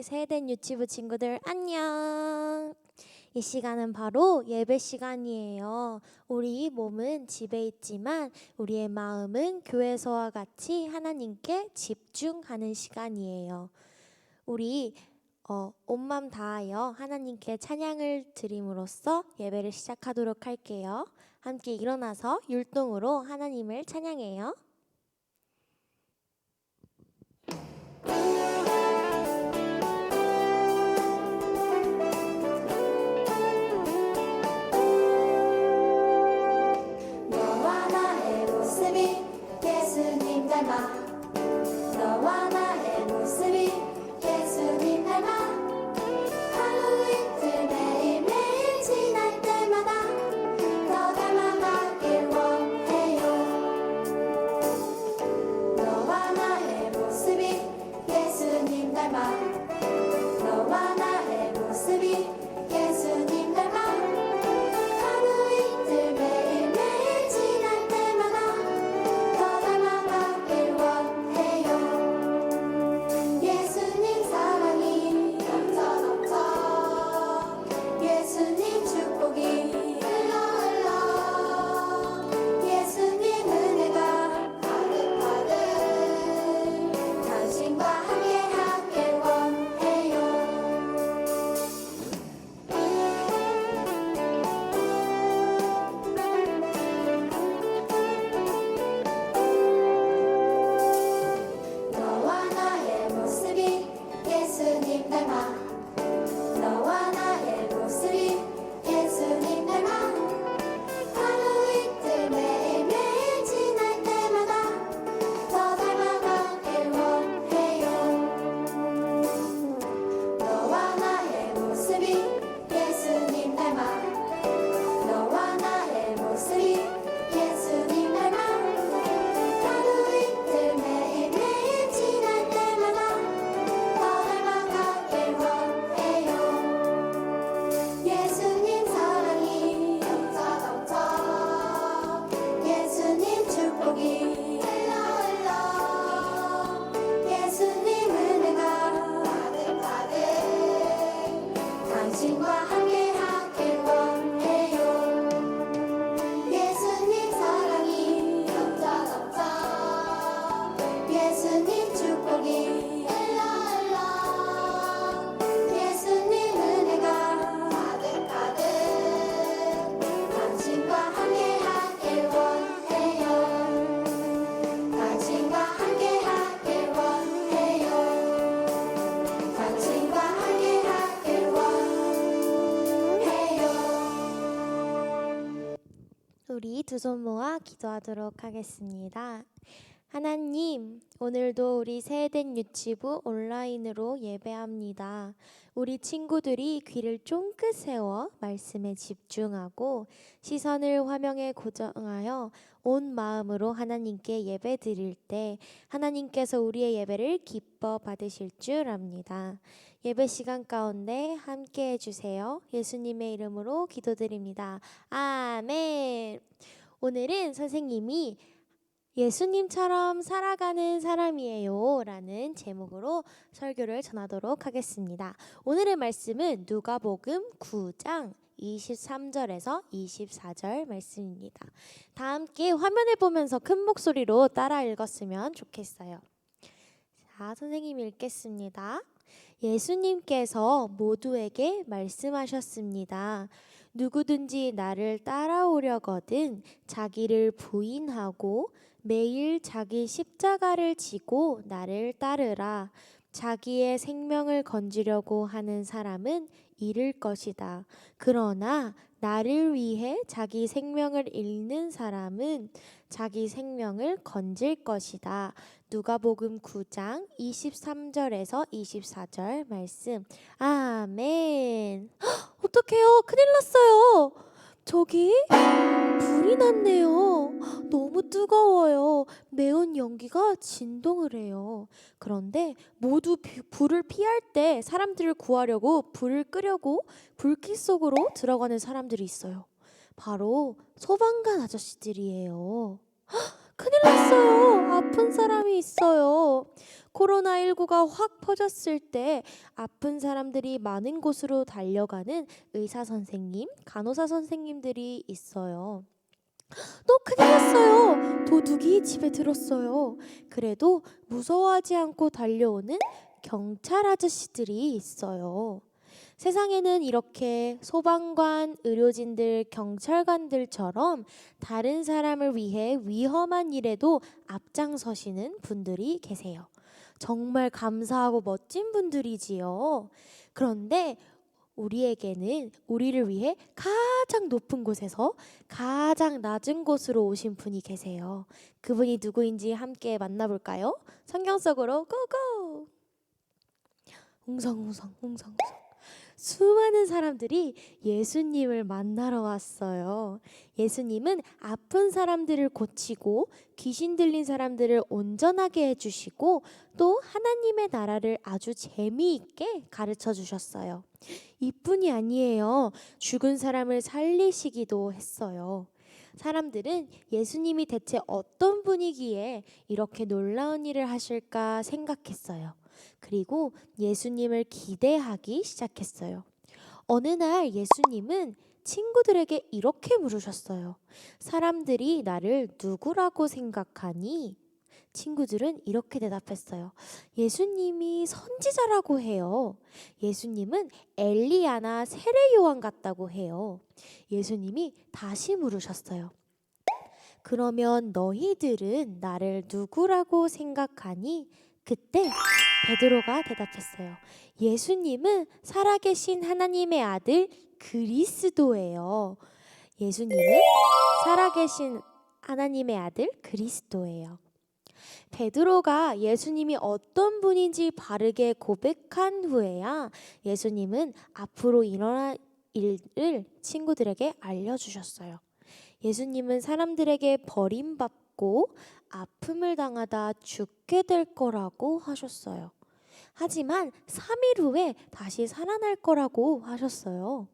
세된 유치부 친구들 안녕. 이 시간은 바로 예배 시간이에요. 우리 몸은 집에 있지만 우리의 마음은 교회에서와 같이 하나님께 집중하는 시간이에요. 우리 온 맘 다하여 하나님께 찬양을 드림으로써 예배를 시작하도록 할게요. 함께 일어나서 율동으로 하나님을 찬양해요. 너와 나의 모습이 예수님 닮아 너와 나의 모습이 예수님 닮아 하루 이틀 매일매일 지날 때마다 더 닮아가길 원해요. 너와 나의 모습이 예수님 닮아 너와 나의 모습이 예수님 닮아 하루 이틀 매일매일 지날 때마다 더 닮아가길 원해요. 예수님 사랑이 넘쳐 예수님 축복이 흘러 예수님 은혜가 가득가득 당신과 함께하길 원해요. 너와 나의 모습이 예수님 닮아 너와 나의 모습이 예수님 닮아 하루 이틀 매일매일 지날 때마다 더 닮아가길 원해요. 너와 나의 모습이 예수님 닮아 너와 나의 모습이 예수님 닮아 하루 이틀 매일매일 지날 때마다 더 닮아가길 원해요. 예수님 사랑이 넘쳐 예수님 축복이 흘러 예수님 은혜가 가득가득 당신과 함께하길 원해요. 예수님 사랑이 넘쳐 예수님 축복이 흘러 예수님 은혜가 가득가득 당신과 함께하길 원해요. 당신과 함께하길 원해요. 당신과 함께하길 원해요. 우리 두 손 모아 기도하도록 하겠습니다. 하나님, 오늘도 우리 세된 유치부 온라인으로 예배합니다. 우리 친구들이 귀를 쫑긋 세워 말씀에 집중하고 시선을 화면에 고정하여 온 마음으로 하나님께 예배 드릴 때 하나님께서 우리의 예배를 기뻐 받으실 줄 압니다. 예배 시간 가운데 함께 해주세요. 예수님의 이름으로 기도드립니다. 아멘. 오늘은 선생님이 예수님처럼 살아가는 사람이에요 라는 제목으로 설교를 전하도록 하겠습니다. 오늘의 말씀은 누가복음 9장 23절에서 24절 말씀입니다. 다 함께 화면을 보면서 큰 목소리로 따라 읽었으면 좋겠어요. 자, 선생님이 읽겠습니다. 예수님께서 모두에게 말씀하셨습니다. 누구든지 나를 따라오려거든 자기를 부인하고 매일 자기 십자가를 지고 나를 따르라. 자기의 생명을 건지려고 하는 사람은 잃을 것이다. 그러나 나를 위해 자기 생명을 잃는 사람은 자기 생명을 건질 것이다. 누가복음 9장 23절에서 24절 말씀. 아멘. 어떡해요? 큰일 났어요. 저기 불이 났네요. 너무 뜨거워요. 매운 연기가 진동을 해요. 그런데 모두 불을 피할 때 사람들을 구하려고 불을 끄려고 불길 속으로 들어가는 사람들이 있어요. 바로 소방관 아저씨들이에요. 큰일 났어요. 아픈 사람이 있어요. 코로나19가 확 퍼졌을 때 아픈 사람들이 많은 곳으로 달려가는 의사 선생님, 간호사 선생님들이 있어요. 또 큰일 났어요. 도둑이 집에 들었어요. 그래도 무서워하지 않고 달려오는 경찰 아저씨들이 있어요. 세상에는 이렇게 소방관, 의료진들, 경찰관들처럼 다른 사람을 위해 위험한 일에도 앞장서시는 분들이 계세요. 정말 감사하고 멋진 분들이지요. 그런데 우리에게는 우리를 위해 가장 높은 곳에서 가장 낮은 곳으로 오신 분이 계세요. 그분이 누구인지 함께 만나볼까요? 성경 속으로 고고! 웅성웅성 웅성웅성 수많은 사람들이 예수님을 만나러 왔어요. 예수님은 아픈 사람들을 고치고 귀신 들린 사람들을 온전하게 해주시고 또 하나님의 나라를 아주 재미있게 가르쳐 주셨어요. 이뿐이 아니에요. 죽은 사람을 살리시기도 했어요. 사람들은 예수님이 대체 어떤 분이기에 이렇게 놀라운 일을 하실까 생각했어요. 그리고 예수님을 기대하기 시작했어요. 어느 날 예수님은 친구들에게 이렇게 물으셨어요. 사람들이 나를 누구라고 생각하니? 친구들은 이렇게 대답했어요. 예수님이 선지자라고 해요. 예수님은 엘리야나 세례 요한 같다고 해요. 예수님이 다시 물으셨어요. 그러면 너희들은 나를 누구라고 생각하니? 그때 베드로가 대답했어요. 예수님은 살아계신 하나님의 아들 그리스도예요. 예수님은 살아계신 하나님의 아들 그리스도예요. 베드로가 예수님이 어떤 분인지 바르게 고백한 후에야 예수님은 앞으로 일어날 일을 친구들에게 알려주셨어요. 예수님은 사람들에게 버림받고 아픔을 당하다 죽게 될 거라고 하셨어요. 하지만 3일 후에 다시 살아날 거라고 하셨어요.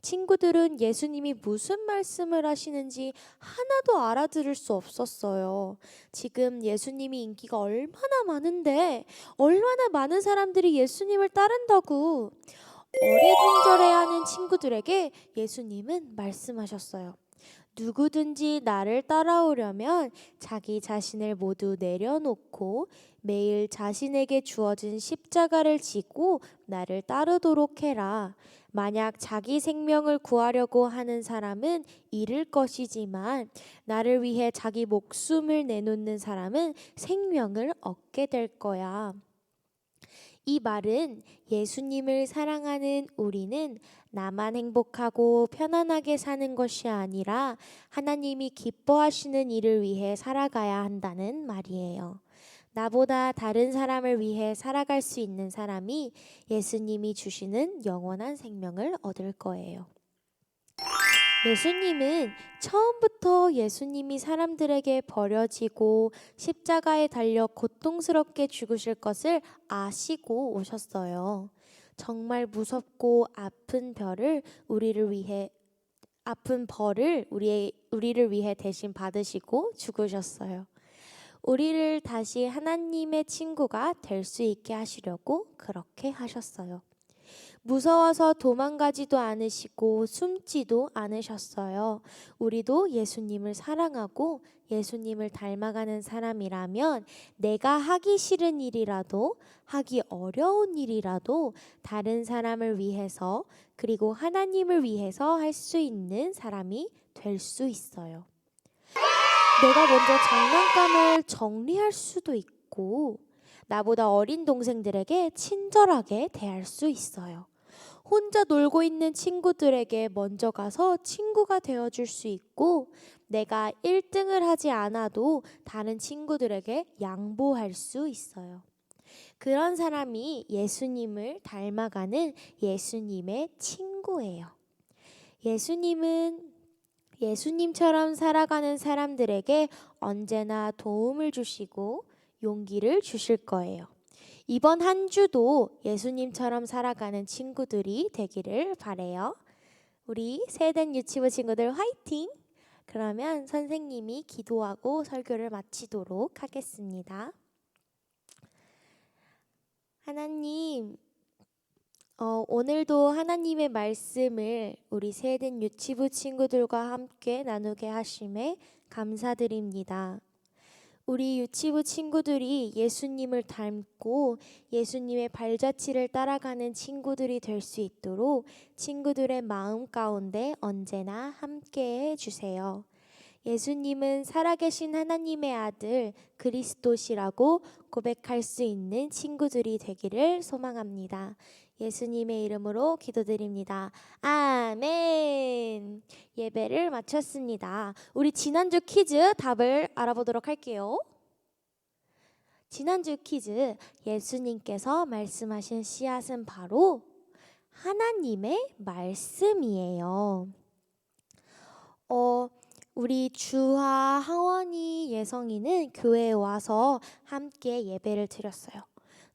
친구들은 예수님이 무슨 말씀을 하시는지 하나도 알아들을 수 없었어요. 지금 예수님이 인기가 얼마나 많은데 얼마나 많은 사람들이 예수님을 따른다고. 어리둥절해하는 친구들에게 예수님은 말씀하셨어요. 누구든지 나를 따라오려면 자기 자신을 모두 내려놓고 매일 자신에게 주어진 십자가를 지고 나를 따르도록 해라. 만약 자기 생명을 구하려고 하는 사람은 잃을 것이지만 나를 위해 자기 목숨을 내놓는 사람은 생명을 얻게 될 거야. 이 말은 예수님을 사랑하는 우리는 나만 행복하고 편안하게 사는 것이 아니라 하나님이 기뻐하시는 일을 위해 살아가야 한다는 말이에요. 나보다 다른 사람을 위해 살아갈 수 있는 사람이 예수님이 주시는 영원한 생명을 얻을 거예요. 예수님은 처음부터 예수님이 사람들에게 버려지고 십자가에 달려 고통스럽게 죽으실 것을 아시고 오셨어요. 정말 무섭고 아픈 벌을 우리를 위해 대신 받으시고 죽으셨어요. 우리를 다시 하나님의 친구가 될 수 있게 하시려고 그렇게 하셨어요. 무서워서 도망가지도 않으시고 숨지도 않으셨어요. 우리도 예수님을 사랑하고 예수님을 닮아가는 사람이라면 내가 하기 싫은 일이라도 하기 어려운 일이라도 다른 사람을 위해서 그리고 하나님을 위해서 할 수 있는 사람이 될 수 있어요. 내가 먼저 장난감을 정리할 수도 있고 나보다 어린 동생들에게 친절하게 대할 수 있어요. 혼자 놀고 있는 친구들에게 먼저 가서 친구가 되어줄 수 있고 내가 1등을 하지 않아도 다른 친구들에게 양보할 수 있어요. 그런 사람이 예수님을 닮아가는 예수님의 친구예요. 예수님은 예수님처럼 살아가는 사람들에게 언제나 도움을 주시고 용기를 주실 거예요. 이번 한 주도 예수님처럼 살아가는 친구들이 되기를 바래요. 우리 세된 유치부 친구들 화이팅! 그러면 선생님이 기도하고 설교를 마치도록 하겠습니다. 하나님, 오늘도 하나님의 말씀을 우리 세든 유치부 친구들과 함께 나누게 하심에 감사드립니다. 우리 유치부 친구들이 예수님을 닮고 예수님의 발자취를 따라가는 친구들이 될 수 있도록 친구들의 마음 가운데 언제나 함께 해주세요. 예수님은 살아계신 하나님의 아들 그리스도시라고 고백할 수 있는 친구들이 되기를 소망합니다. 예수님의 이름으로 기도드립니다. 아멘. 예배를 마쳤습니다. 우리 지난주 퀴즈 답을 알아보도록 할게요. 지난주 퀴즈, 예수님께서 말씀하신 씨앗은 바로 하나님의 말씀이에요. 우리 주하, 하원이, 예성이는 교회에 와서 함께 예배를 드렸어요.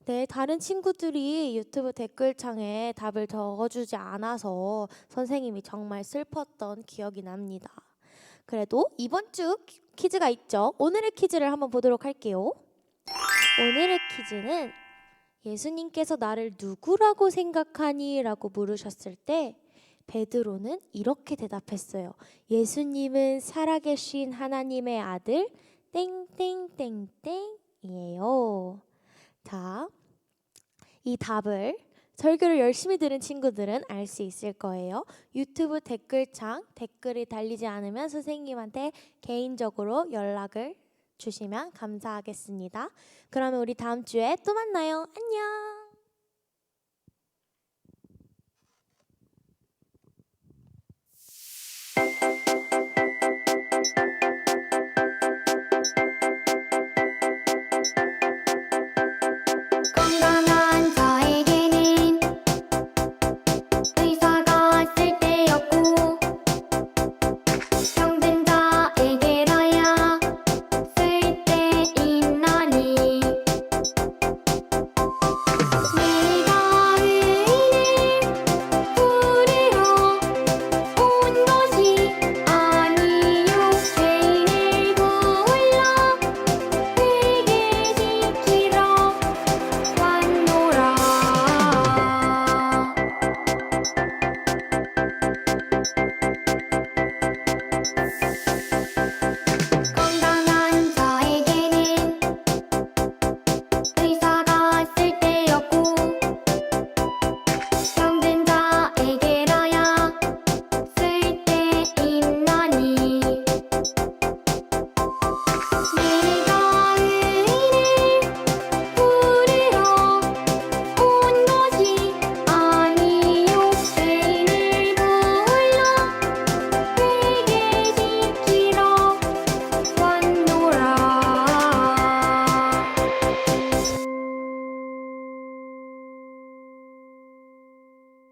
네, 다른 친구들이 유튜브 댓글창에 답을 적어주지 않아서 선생님이 정말 슬펐던 기억이 납니다. 그래도 이번 주 퀴즈가 있죠. 오늘의 퀴즈를 한번 보도록 할게요. 오늘의 퀴즈는 예수님께서 나를 누구라고 생각하니? 라고 물으셨을 때 베드로는 이렇게 대답했어요. 예수님은 살아계신 하나님의 아들 땡땡땡땡이에요. 자, 이 답을 설교를 열심히 들은 친구들은 알 수 있을 거예요. 유튜브 댓글창 댓글이 달리지 않으면 선생님한테 개인적으로 연락을 주시면 감사하겠습니다. 그러면 우리 다음 주에 또 만나요. 안녕.